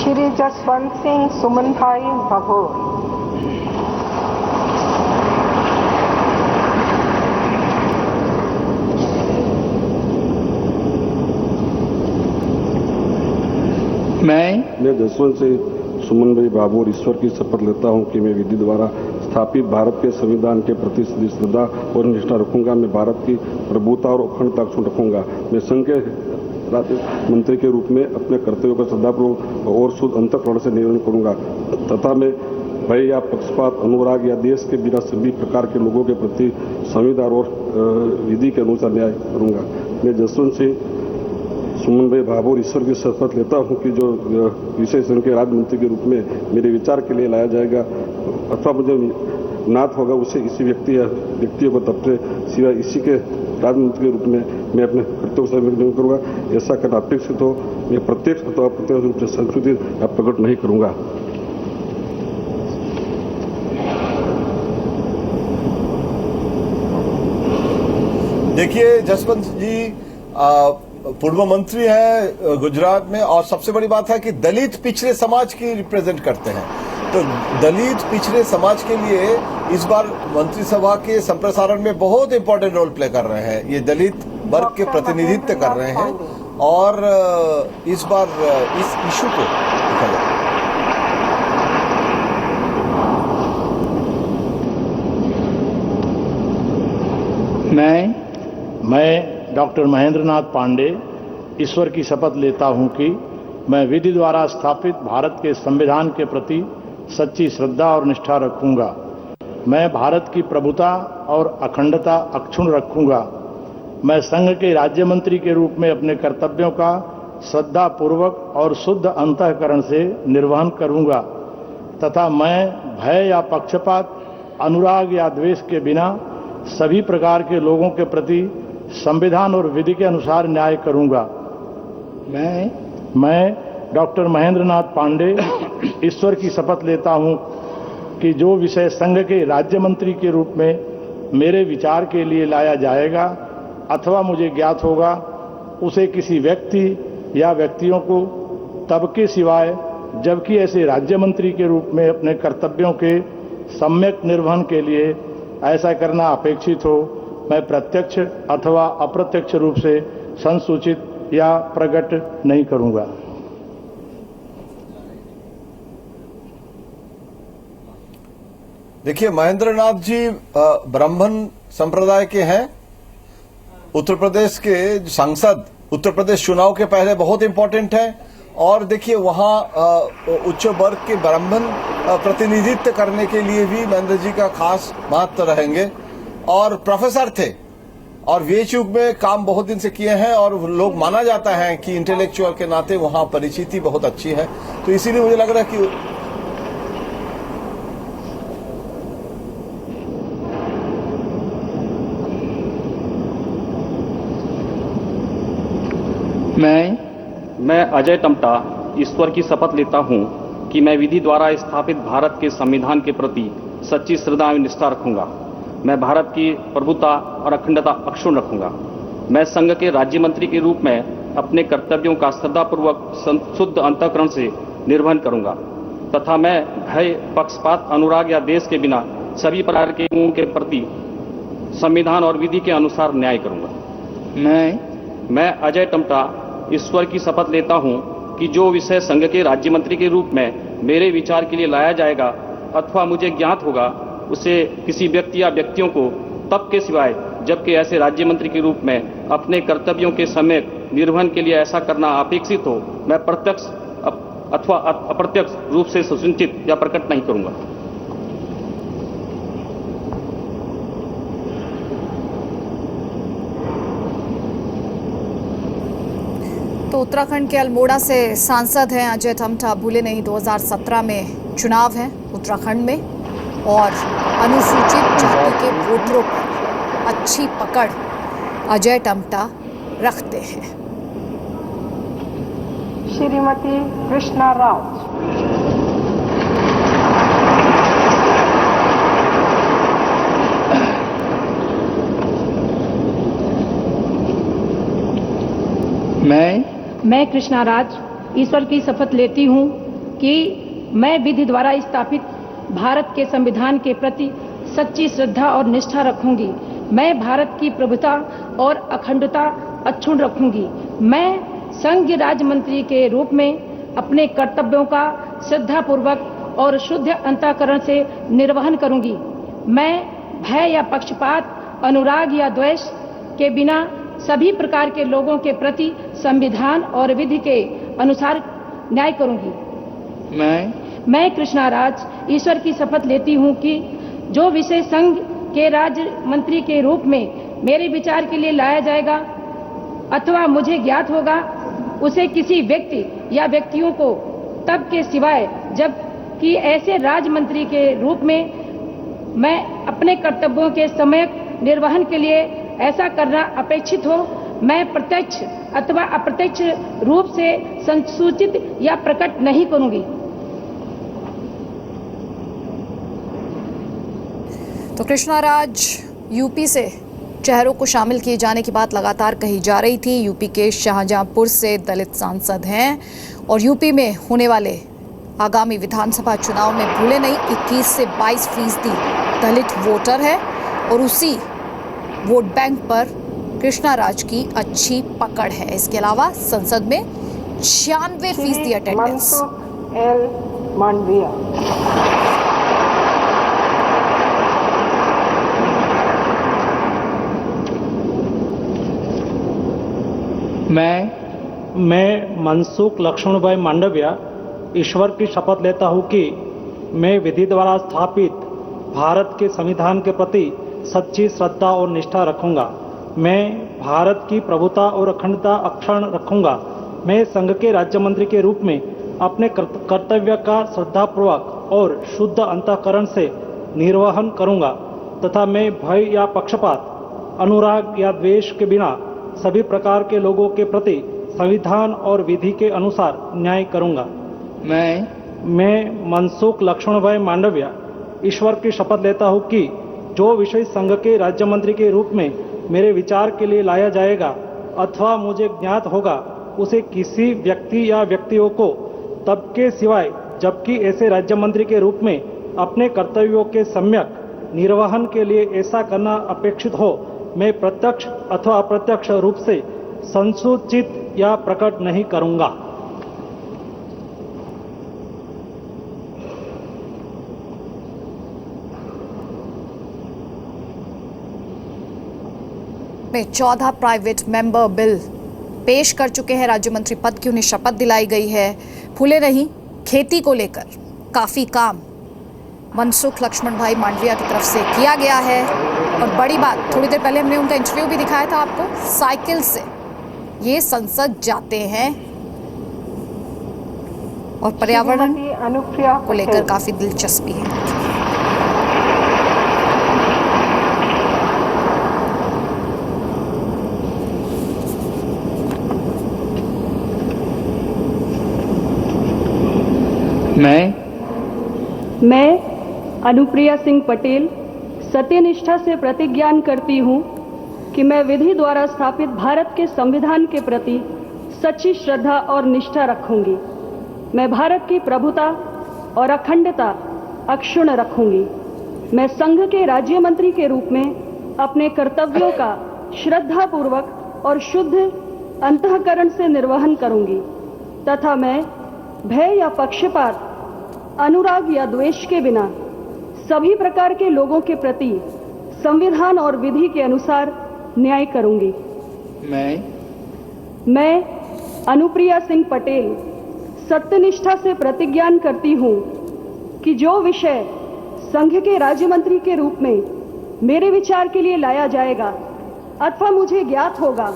श्री जसवंत सिंह सुमन भाई भभोर। मैं जसवंत सिंह सुमन भाई भाभोर ईश्वर की शपथ लेता हूं कि मैं विधि द्वारा स्थापित भारत के संविधान के प्रति श्रद्धा और निष्ठा रखूंगा। मैं भारत की प्रभुता और अखंडता अक्षुण्ण रखूंगा। मैं संघ के राज्य मंत्री के रूप में अपने कर्तव्यों का श्रद्धापूर्वक और शुद्ध अंतःकरण से निर्वहन करूंगा तथा मैं भय या पक्षपात, अनुराग या देश के बिना सभी प्रकार के लोगों के प्रति संविधान और विधि के अनुसार न्याय करूंगा। मैं जसवंत सिंह सुमन भाई भाभोर ईश्वर की शपथ लेता हूं कि जो विषय संघ के राज्य मंत्री के रूप में मेरे विचार के लिए लाया जाएगा अथवा मुझे नाथ होगा उसे इसी व्यक्ति या व्यक्तियों को तब से सिवाय इसी के राज्य मंत्री के रूप में मैं अपने कर्तव्य से निर्वहन करूंगा। ऐसा करना अपेक्षित हो मैं प्रत्यक्ष अथवा अप्रत्यक्ष रूप से संशोधित या प्रकट नहीं करूंगा। देखिए, जसवंत जी पूर्व मंत्री हैं गुजरात में और सबसे बड़ी बात है कि दलित पिछड़े समाज की रिप्रेजेंट करते हैं। तो दलित पिछड़े समाज के लिए इस बार मंत्रिसभा के संप्रसारण में बहुत इंपॉर्टेंट रोल प्ले कर रहे हैं। ये दलित वर्ग के प्रतिनिधित्व कर रहे हैं और इस बार इस इशू को देखा जाए। मैं डॉक्टर महेंद्रनाथ पांडे ईश्वर की शपथ लेता हूं कि मैं विधि द्वारा स्थापित भारत के संविधान के प्रति सच्ची श्रद्धा और निष्ठा रखूंगा। मैं भारत की प्रभुता और अखंडता अक्षुण्ण रखूंगा। मैं संघ के राज्य मंत्री के रूप में अपने कर्तव्यों का श्रद्धापूर्वक और शुद्ध अंतःकरण से निर्वहन करूंगा तथा मैं भय या पक्षपात, अनुराग या द्वेष के बिना सभी प्रकार के लोगों के प्रति संविधान और विधि के अनुसार न्याय करूंगा। मैं डॉक्टर महेंद्रनाथ पांडे ईश्वर की शपथ लेता हूं कि जो विषय संघ के राज्य मंत्री के रूप में मेरे विचार के लिए लाया जाएगा अथवा मुझे ज्ञात होगा उसे किसी व्यक्ति या व्यक्तियों को तब के सिवाय जबकि ऐसे राज्य मंत्री के रूप में अपने कर्तव्यों के सम्यक निर्वहन के लिए ऐसा करना अपेक्षित हो मैं प्रत्यक्ष अथवा अप्रत्यक्ष रूप से संसूचित या प्रकट नहीं करूंगा। देखिए, महेंद्रनाथ जी ब्राह्मण संप्रदाय के हैं। उत्तर प्रदेश के सांसद उत्तर प्रदेश चुनाव के पहले बहुत इंपॉर्टेंट है और देखिए वहां उच्च वर्ग के ब्राह्मण प्रतिनिधित्व करने के लिए भी महेंद्र जी का खास महत्व रहेंगे और प्रोफेसर थे और VHU में काम बहुत दिन से किए हैं और लोग माना जाता है कि इंटेलेक्चुअल के नाते वहां परिचिति बहुत अच्छी है। तो इसीलिए मुझे लग रहा है कि मैं अजय टमटा ईश्वर की शपथ लेता हूं कि मैं विधि द्वारा स्थापित भारत के संविधान के प्रति सच्ची श्रद्धा और निष्ठा रखूंगा। मैं भारत की प्रभुता और अखंडता अक्षुण्ण रखूंगा। मैं संघ के राज्य मंत्री के रूप में अपने कर्तव्यों का श्रद्धापूर्वक शुद्ध अंतःकरण से निर्वहन करूंगा तथा मैं भय, पक्षपात, अनुराग या देश के बिना सभी प्रकार के लोगों के प्रति संविधान और विधि के अनुसार न्याय करूंगा। मैं अजय टमटा ईश्वर की शपथ लेता हूं कि जो विषय संघ के राज्य मंत्री के रूप में मेरे विचार के लिए लाया जाएगा अथवा मुझे ज्ञात होगा उसे किसी व्यक्ति या व्यक्तियों को तब के सिवाय जबकि ऐसे राज्य मंत्री के रूप में अपने कर्तव्यों के समय निर्वहन के लिए ऐसा करना अपेक्षित हो मैं प्रत्यक्ष अथवा अप्रत्यक्ष रूप से सुनिश्चित या प्रकट नहीं करूंगा। तो उत्तराखंड के अल्मोड़ा से सांसद हैं अजय टमटा। भूले नहीं 2017 में चुनाव है उत्तराखंड में और अनुसूचित जाति के वोटरों पर अच्छी पकड़ अजय टमटा रखते हैं। श्रीमती कृष्णा राज। मैं कृष्णा राज ईश्वर की शपथ लेती हूँ कि मैं विधि द्वारा स्थापित भारत के संविधान के प्रति सच्ची श्रद्धा और निष्ठा रखूंगी। मैं भारत की प्रभुता और अखंडता अक्षुण्ण रखूंगी। मैं संघ राज्य मंत्री के रूप में अपने कर्तव्यों का श्रद्धापूर्वक और शुद्ध अंतःकरण से निर्वहन करूंगी। मैं भय या पक्षपात, अनुराग या द्वेष के बिना सभी प्रकार के लोगों के प्रति संविधान और विधि के अनुसार न्याय करूंगी। मैं कृष्णा राज ईश्वर की शपथ लेती हूं कि जो विषय संघ के राज्य मंत्री के रूप में मेरे विचार के लिए लाया जाएगा अथवा मुझे ज्ञात होगा, उसे किसी व्यक्ति या व्यक्तियों को तब के सिवाय जबकि ऐसे राज्य मंत्री के रूप में मैं अपने कर्तव्यों के सम्यक निर्वहन के लिए ऐसा करना अपेक्षित हो, मैं प्रत्यक्ष अथवा अप्रत्यक्ष रूप से संसूचित या प्रकट नहीं करूंगी। तो कृष्णा राज यूपी से चेहरों को शामिल किए जाने की बात लगातार कही जा रही थी। यूपी के शाहजहांपुर से दलित सांसद हैं और यूपी में होने वाले आगामी विधानसभा चुनाव में भूले नहीं 21 से 22% दलित वोटर है और उसी वोट बैंक पर कृष्णा राज की अच्छी पकड़ है। इसके अलावा संसद में 96% अटेंडेंस। मनसुख एल मांडविया। मैं मनसुख लक्ष्मण भाई मांडविया ईश्वर की शपथ लेता हूं कि मैं विधि द्वारा स्थापित भारत के संविधान के प्रति सच्ची श्रद्धा और निष्ठा रखूंगा। मैं भारत की प्रभुता और अखंडता अक्षुण्ण रखूंगा। मैं संघ के राज्य मंत्री के रूप में अपने कर्तव्य का श्रद्धापूर्वक और शुद्ध अंतःकरण से निर्वहन करूंगा तथा मैं भय या पक्षपात, अनुराग या द्वेष के बिना सभी प्रकार के लोगों के प्रति संविधान और विधि के अनुसार न्याय करूंगा। मैं मनसुख लक्ष्मण भाई मांडविया ईश्वर की शपथ लेता हूं कि जो विषय संघ के राज्य मंत्री के रूप में मेरे विचार के लिए लाया जाएगा अथवा मुझे ज्ञात होगा, उसे किसी व्यक्ति या व्यक्तियों को तब के सिवाय जबकि ऐसे राज्य मंत्री के रूप में अपने कर्तव्यों के सम्यक निर्वहन के लिए ऐसा करना अपेक्षित हो, मैं प्रत्यक्ष अथवा अप्रत्यक्ष रूप से संसूचित या प्रकट नहीं करूंगा। में 14 प्राइवेट मेंबर बिल पेश कर चुके हैं राज्य मंत्री पद की उन्हें शपथ दिलाई गई है। भूले नहीं, खेती को लेकर काफी काम मनसुख लक्ष्मण भाई मांडविया की तरफ से किया गया है। और बड़ी बात, थोड़ी देर पहले हमने उनका इंटरव्यू भी दिखाया था आपको, साइकिल से ये संसद जाते हैं और पर्यावरण को लेकर काफी दिलचस्पी है। मैं अनुप्रिया सिंह पटेल सत्यनिष्ठा से प्रतिज्ञान करती हूँ कि मैं विधि द्वारा स्थापित भारत के संविधान के प्रति सच्ची श्रद्धा और निष्ठा रखूंगी। मैं भारत की प्रभुता और अखंडता अक्षुण्ण रखूंगी। मैं संघ के राज्य मंत्री के रूप में अपने कर्तव्यों का श्रद्धापूर्वक और शुद्ध अंतःकरण से निर्वहन करूंगी तथा मैं भय या पक्षपात, अनुराग या द्वेष के बिना सभी प्रकार के लोगों के प्रति संविधान और विधि के अनुसार न्याय करूंगी। मैं अनुप्रिया सिंह पटेल सत्यनिष्ठा से प्रतिज्ञान करती हूं कि जो विषय संघ के राज्य मंत्री के रूप में मेरे विचार के लिए लाया जाएगा अथवा मुझे ज्ञात होगा,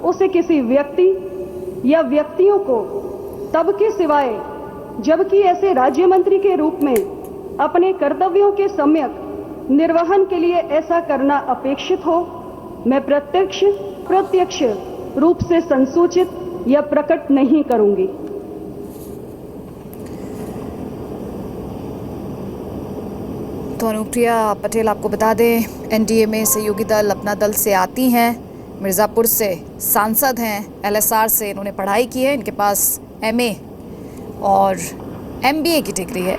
उसे किसी व्यक्ति या व्यक्तियों को तब के सिवाय जबकि ऐसे राज्य मंत्री के रूप में अपने कर्तव्यों के सम्यक निर्वहन के लिए ऐसा करना अपेक्षित हो, मैं प्रत्यक्ष रूप से संसूचित या प्रकट नहीं करूंगी। तो अनुप्रिया पटेल, आपको बता दें, एनडीए में सहयोगी दल अपना दल से आती हैं, मिर्ज़ापुर से सांसद हैं, एलएसआर से इन्होंने पढ़ाई की है, इनके पास एमए और MBA की डिग्री है,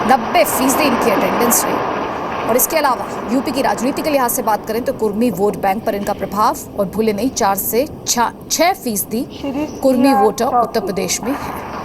90% इनकी अटेंडेंस रही। और इसके अलावा यूपी की राजनीति के लिहाज से बात करें तो कुर्मी वोट बैंक पर इनका प्रभाव, और भूले नहीं 4 से 6% कुर्मी वोटर उत्तर प्रदेश में है।